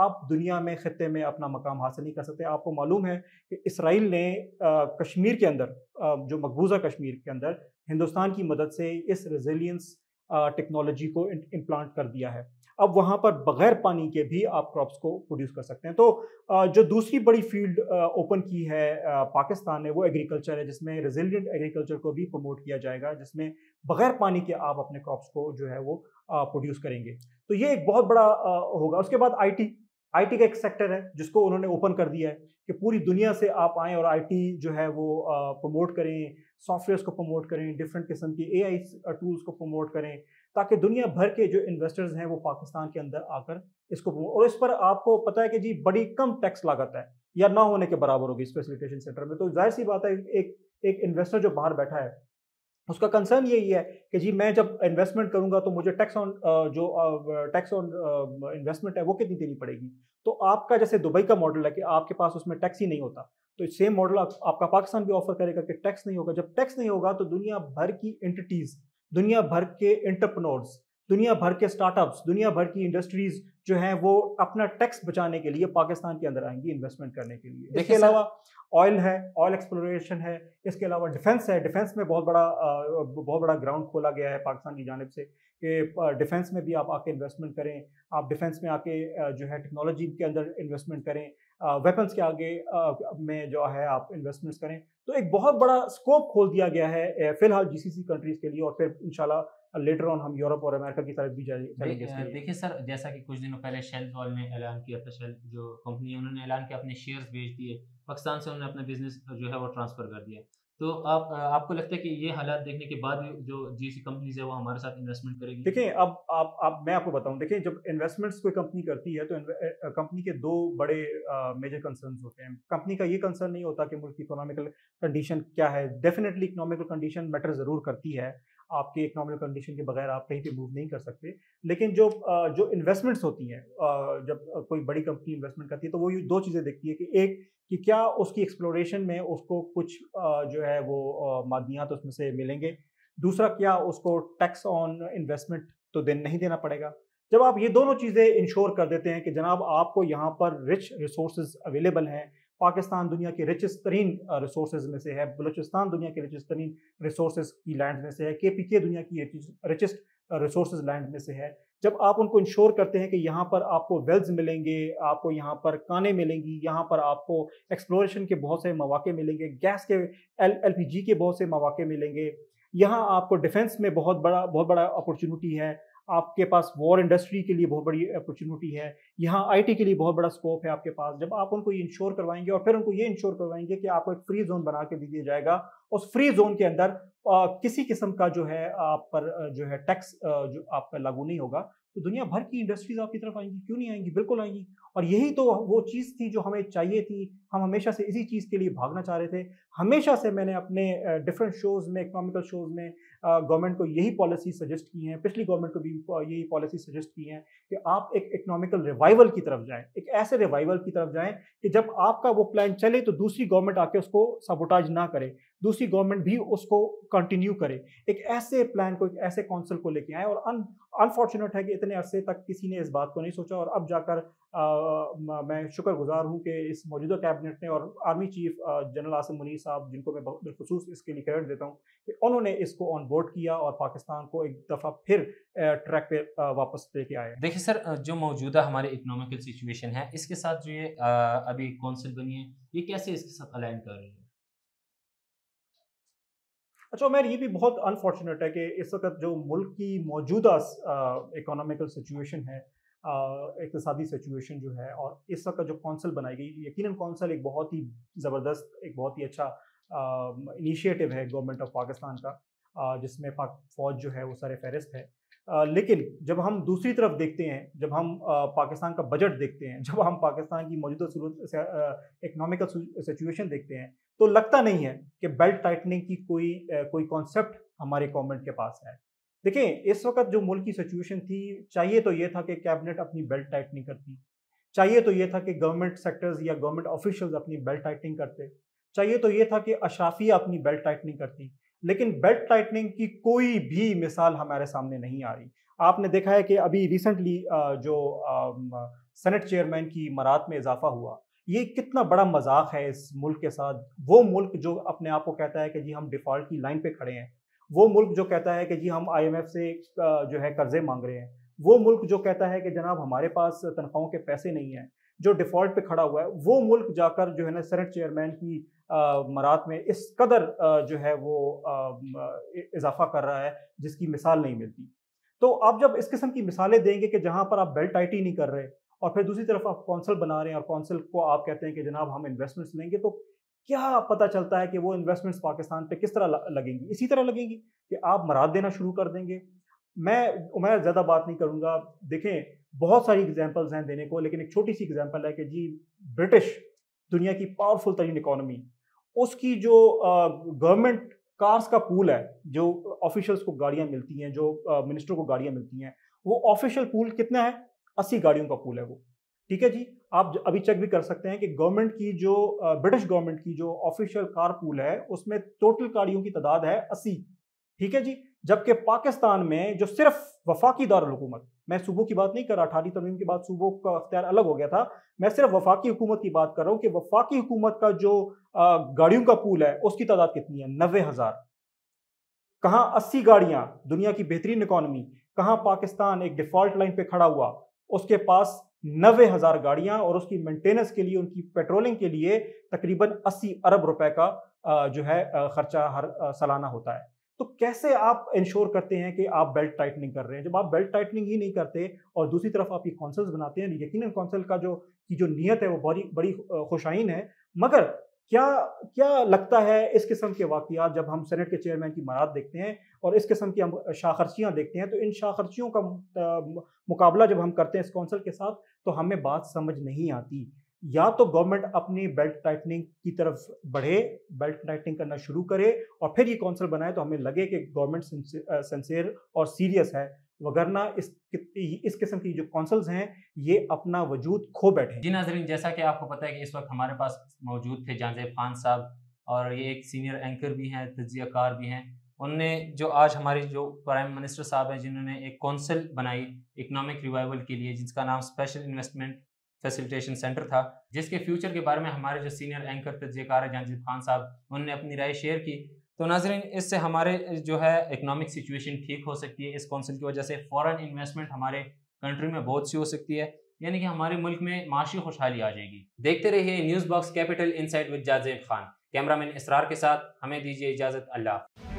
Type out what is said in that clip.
آپ دنیا میں خطے میں اپنا مقام حاصل نہیں کر سکتے۔ آپ کو معلوم ہے کہ اسرائیل نے کشمیر کے اندر جو مقبوضہ کشمیر کے اندر ہندوستان کی مدد سے اس ریزیلینس ٹیکنالوجی کو امپلانٹ کر دیا ہے۔ اب وہاں پر بغیر پانی کے بھی آپ کراپس کو پروڈیوس کر سکتے ہیں۔ تو جو دوسری بڑی فیلڈ اوپن کی ہے پاکستان نے، وہ ایگریکلچر ہے، جس میں ریزیلینٹ ایگریکلچر کو بھی پروموٹ کیا جائے گا، جس میں بغیر پانی کے آپ اپنے کراپس کو جو ہے وہ پروڈیوس کریں گے۔ تو یہ ایک بہت بڑا ہوگا۔ اس کے بعد آئی ٹی کا ایک سیکٹر ہے جس کو انہوں نے اوپن کر دیا ہے کہ پوری دنیا سے آپ آئیں اور آئی ٹی جو ہے وہ پروموٹ کریں، سافٹ ویئرس کو پروموٹ کریں، ڈفرینٹ قسم کی اے آئی ٹولس کو پروموٹ کریں، تاکہ دنیا بھر کے جو انویسٹرز ہیں وہ پاکستان کے اندر آ کر اس کو اور اس پر آپ کو پتہ ہے کہ جی بڑی کم ٹیکس لاگت ہے یا نہ ہونے کے برابر ہوگی اس فیسیلیٹیشن سینٹر میں۔ تو ظاہر سی بات ہے ایک انویسٹر جو باہر بیٹھا ہے اس کا کنسرن یہی ہے کہ جی میں جب انویسٹمنٹ کروں گا تو مجھے ٹیکس آن انویسٹمنٹ ہے وہ کتنی دینی پڑے گی۔ تو آپ کا جیسے دبئی کا ماڈل ہے کہ آپ کے پاس اس میں ٹیکس ہی نہیں ہوتا، تو سیم ماڈل آپ کا پاکستان بھی آفر کرے گا کہ ٹیکس نہیں ہوگا۔ جب ٹیکس نہیں ہوگا تو دنیا بھر کی انٹیٹیز، دنیا بھر کے انٹرپرنورز، دنیا بھر کے اسٹارٹ اپس، دنیا بھر کی انڈسٹریز جو ہیں وہ اپنا ٹیکس بچانے کے لیے پاکستان کے اندر آئیں گی انویسٹمنٹ کرنے کے لیے۔ اس کے علاوہ آئل ہے، آئل ایکسپلوریشن ہے، اس کے علاوہ ڈیفنس ہے، ڈیفنس میں بہت بڑا گراؤنڈ کھولا گیا ہے پاکستان کی جانب سے کہ ڈیفنس میں بھی آپ آ کے انویسٹمنٹ کریں، آپ ڈیفنس میں آ کے جو ہے ٹیکنالوجی کے اندر انویسٹمنٹ کریں، ویپنس کے آگے میں جو ہے آپ انویسٹمنٹس کریں۔ تو ایک بہت بڑا اسکوپ کھول دیا گیا ہے فی الحال GCC کنٹریز کے لیے، اور پھر انشاءاللہ لیٹر آن ہم یورپ اور امریکہ کی طرف بھی چلیں گے۔ دیکھیے سر، جیسا کہ کچھ دنوں پہلے شیل آئل نے اعلان کیا تھا، شیل جو کمپنی ہے انہوں نے اعلان کیا اپنے شیئرز بیچ دیے، پاکستان سے انہوں نے اپنا بزنس جو ہے وہ ٹرانسفر کر دیا۔ تو آپ کو لگتا ہے کہ یہ حالات دیکھنے کے بعد بھی جو GCC کمپنیز ہے وہ ہمارے ساتھ انویسٹمنٹ کرے گی؟ دیکھیں اب میں آپ کو بتاؤں، دیکھیں جب انویسٹمنٹس کوئی کمپنی کرتی ہے تو کمپنی کے دو بڑے میجر کنسرنز ہوتے ہیں۔ کمپنی کا یہ کنسرن نہیں ہوتا کہ ملک کی اکنامیکل کنڈیشن کیا ہے، ڈیفینیٹلی اکنامیکل کنڈیشن میٹر ضرور کرتی ہے، آپ کی اکنامیکل کنڈیشن کے بغیر آپ کہیں پہ موو نہیں کر سکتے، لیکن جو انویسٹمنٹس ہوتی ہیں، جب کوئی بڑی کمپنی انویسٹمنٹ کرتی ہے تو وہ یہ دو چیزیں دیکھتی ہے کہ ایک کہ کیا اس کی ایکسپلوریشن میں اس کو کچھ جو ہے وہ معدنیات اس میں سے ملیں گے، دوسرا کیا اس کو ٹیکس آن انویسٹمنٹ تو نہیں دینا پڑے گا۔ جب آپ یہ دونوں چیزیں انشور کر دیتے ہیں کہ جناب آپ کو یہاں پر رچ ریسورسز اویلیبل ہیں، پاکستان دنیا کے ریچسٹ ترین ریسورسز میں سے ہے، بلوچستان دنیا کے ریچسٹ ترین ریسورسز کی لینڈ میں سے ہے، KPK دنیا کی ریچسٹ ریسورسز لینڈ میں سے ہے، جب آپ ان کو انشور کرتے ہیں کہ یہاں پر آپ کو ویلز ملیں گے، آپ کو یہاں پر کانیں ملیں گی، یہاں پر آپ کو ایکسپلوریشن کے بہت سے مواقع ملیں گے، گیس کے LPG کے بہت سے مواقع ملیں گے، یہاں آپ کو ڈیفنس میں بہت بڑا اپرچونٹی ہے، آپ کے پاس وار انڈسٹری کے لیے بہت بڑی اپرچونٹی ہے، یہاں IT کے لیے بہت بڑا اسکوپ ہے آپ کے پاس۔ جب آپ ان کو یہ انشور کروائیں گے اور پھر ان کو یہ انشور کروائیں گے کہ آپ کو ایک فری زون بنا کے دے دیا جائے گا، اس فری زون کے اندر کسی قسم کا جو ہے آپ پر جو ہے ٹیکس جو آپ کا لاگو نہیں ہوگا، تو دنیا بھر کی انڈسٹریز آپ کی طرف آئیں گی، کیوں نہیں آئیں گی؟ بالکل آئیں گی۔ اور یہی تو وہ چیز تھی جو ہمیں چاہیے تھی، ہم ہمیشہ سے اسی چیز کے لیے بھاگنا چاہ رہے تھے۔ ہمیشہ سے میں نے اپنے ڈفرینٹ شوز میں، اکنامیکل شوز میں گورنمنٹ کو یہی پالیسی سجیسٹ کی ہیں، پچھلی گورنمنٹ کو بھی یہی پالیسی سجیسٹ کی ہیں کہ آپ ایک اکنامیکل ریوائول کی طرف جائیں، ایک ایسے ریوائول کی طرف جائیں کہ جب آپ کا وہ پلان چلے تو دوسری گورنمنٹ آ کے اس کو سابوٹاج نہ کرے، دوسری گورنمنٹ بھی اس کو کنٹینیو کرے، ایک ایسے پلان کو، ایک ایسے کونسل کو لے کے آئے۔ اور انفارچونیٹ ہے کہ اتنے عرصے تک کسی نے اس بات کو نہیں سوچا، اور اب جا کر میں شکر گزار ہوں کہ اس موجودہ کیبنٹ نے اور army chief general Asim Munir صاحب، جن کو میں بالخصوص اس کے لیے کریڈٹ دیتا ہوں کہ انہوں نے اس کو آن بورڈ کیا اور پاکستان کو ایک دفعہ پھر ٹریک پہ واپس لے کے آئے۔ دیکھیے سر، جو موجودہ ہمارے اکنامیکل سچویشن ہے، اس کے ساتھ جو یہ ابھی کونسل بنی ہے، یہ کیسے اس کے ساتھ الائن کر رہی ہے؟ اچھا عمیر، یہ بھی بہت انفارچونیٹ ہے کہ اس وقت جو ملک کی موجودہ اکنامیکل سچویشن ہے، اقتصادی سچویشن جو ہے، اور اس وقت جو کونسل بنائی گئی، یقیناً کونسل ایک بہت ہی زبردست، ایک بہت ہی اچھا انیشیٹو ہے گورنمنٹ آف پاکستان کا، جس میں پاک فوج جو ہے وہ سر فہرست ہے۔ لیکن جب ہم دوسری طرف دیکھتے ہیں، جب ہم پاکستان کا بجٹ دیکھتے ہیں، جب ہم پاکستان کی موجودہ اکنامیکل سچویشن دیکھتے ہیں، تو لگتا نہیں ہے کہ بیلٹ ٹائٹننگ کی کوئی کانسیپٹ ہمارے گورنمنٹ کے پاس ہے۔ دیکھیں اس وقت جو ملک کی سچویشن تھی، چاہیے تو یہ تھا کہ کیبنٹ اپنی بیلٹ ٹائٹننگ کرتی، چاہیے تو یہ تھا کہ گورنمنٹ سیکٹرز یا گورنمنٹ آفیشلز اپنی بیلٹ ٹائٹننگ کرتے، چاہیے تو یہ تھا کہ اشرافیہ اپنی بیلٹ ٹائٹننگ کرتی، لیکن بیلٹ ٹائٹننگ کی کوئی بھی مثال ہمارے سامنے نہیں آ رہی۔ آپ نے دیکھا ہے کہ ابھی ریسنٹلی جو سینٹ چیئرمین کی امارات میں اضافہ ہوا، یہ کتنا بڑا مذاق ہے اس ملک کے ساتھ۔ وہ ملک جو اپنے آپ کو کہتا ہے کہ جی ہم ڈیفالٹ کی لائن پہ کھڑے ہیں، وہ ملک جو کہتا ہے کہ جی ہم IMF سے جو ہے قرضے مانگ رہے ہیں، وہ ملک جو کہتا ہے کہ جناب ہمارے پاس تنخواہوں کے پیسے نہیں ہیں، جو ڈیفالٹ پہ کھڑا ہوا ہے، وہ ملک جا کر جو ہے نا سینٹ چیئرمین کی امارات میں اس قدر جو ہے وہ اضافہ کر رہا ہے جس کی مثال نہیں ملتی۔ تو آپ جب اس قسم کی مثالیں دیں گے کہ جہاں پر آپ بیلٹ ٹائٹ ہی نہیں کر رہے اور پھر دوسری طرف آپ کونسل بنا رہے ہیں اور کونسل کو آپ کہتے ہیں کہ جناب ہم انویسٹمنٹس لیں گے، تو کیا پتہ چلتا ہے کہ وہ انویسٹمنٹس پاکستان پہ کس طرح لگیں گی؟ اسی طرح لگیں گی کہ آپ مراد دینا شروع کر دیں گے۔ میں زیادہ بات نہیں کروں گا، دیکھیں بہت ساری اگزامپلز ہیں دینے کو، لیکن ایک چھوٹی سی اگزامپل ہے کہ جی برٹش دنیا کی پاورفل ترین اکانومی، اس کی جو گورنمنٹ کارز کا پول ہے، جو آفیشلز کو گاڑیاں ملتی ہیں، جو منسٹر کو گاڑیاں ملتی ہیں، وہ آفیشل پول کتنا ہے؟ 80 گاڑیوں کا پول ہے وہ، ٹھیک ہے جی۔ آپ ابھی چیک بھی کر سکتے ہیں کہ گورنمنٹ کی جو برٹش گورنمنٹ کی جو آفیشل کار پول ہے اس میں ٹوٹل گاڑیوں کی تعداد ہے 80، ٹھیک ہے جی۔ جبکہ پاکستان میں جو صرف وفاقی دارالحکومت، میں صوبوں کی بات نہیں کر رہا، 18 ترمیم کے بعد صوبوں کا اختیار الگ ہو گیا تھا، میں صرف وفاقی حکومت کی بات کر رہا ہوں کہ وفاقی حکومت کا جو گاڑیوں کا پول ہے اس کی تعداد کتنی ہے؟ 90,000۔ کہاں 80 گاڑیاں، دنیا کی بہترین اکانومی، کہاں پاکستان ایک ڈیفالٹ لائن پہ کھڑا ہوا، اس کے پاس 90,000 گاڑیاں اور اس کی مینٹیننس کے لیے، ان کی پیٹرولنگ کے لیے تقریباً 80 ارب روپے کا جو ہے خرچہ ہر سالانہ ہوتا ہے۔ تو کیسے آپ انشور کرتے ہیں کہ آپ بیلٹ ٹائٹننگ کر رہے ہیں؟ جب آپ بیلٹ ٹائٹننگ ہی نہیں کرتے اور دوسری طرف آپ یہ کونسلز بناتے ہیں، یقیناً کونسل کا جو نیت ہے وہ بڑی خوشائن ہے، مگر کیا لگتا ہے اس قسم کے واقعات جب ہم سینٹ کے چیئرمین کی امارات دیکھتے ہیں اور اس قسم کی ہم شاہ خرچیاں دیکھتے ہیں، تو ان شاہ خرچیوں کا مقابلہ جب ہم کرتے ہیں اس کونسل کے ساتھ تو ہمیں بات سمجھ نہیں آتی۔ یا تو گورنمنٹ اپنی بیلٹ ٹائٹننگ کی طرف بڑھے، بیلٹ ٹائٹننگ کرنا شروع کرے اور پھر یہ کونسل بنائے تو ہمیں لگے کہ گورنمنٹ سنسیئر اور سیریس ہے، وگرنہ اس قسم کی جو کونسلز ہیں یہ اپنا وجود کھو بیٹھے ہیں۔ جی ناظرین، جیسا کہ آپ کو پتہ ہے کہ اس وقت ہمارے پاس موجود تھے جہاں زیب خان صاحب، اور یہ ایک سینئر اینکر بھی ہیں، تجزیہ کار بھی ہیں۔ انہوں نے جو آج ہماری جو پرائم منسٹر صاحب ہیں جنہوں نے ایک کونسل بنائی اکنامک ریوائول کے لیے، جس کا نام اسپیشل انویسٹمنٹ فیسیلیٹیشن سینٹر تھا، جس کے فیوچر کے بارے میں ہمارے جو سینئر اینکر تجزیہ کار ہیں جہانزیب خان صاحب، انہوں نے اپنی رائے شیئر کی۔ تو ناظرین، اس سے ہمارے جو ہے اکنامک سچویشن ٹھیک ہو سکتی ہے، اس کونسل کی وجہ سے فورن انویسٹمنٹ ہمارے کنٹری میں بہت سی ہو سکتی ہے، یعنی کہ ہمارے ملک میں معاشی خوشحالی آ جائے گی۔ دیکھتے رہیے news box capital insight with Jahanzeb Khan. Camera man Israr کے ساتھ ہمیں دیجیے اجازت، اللہ۔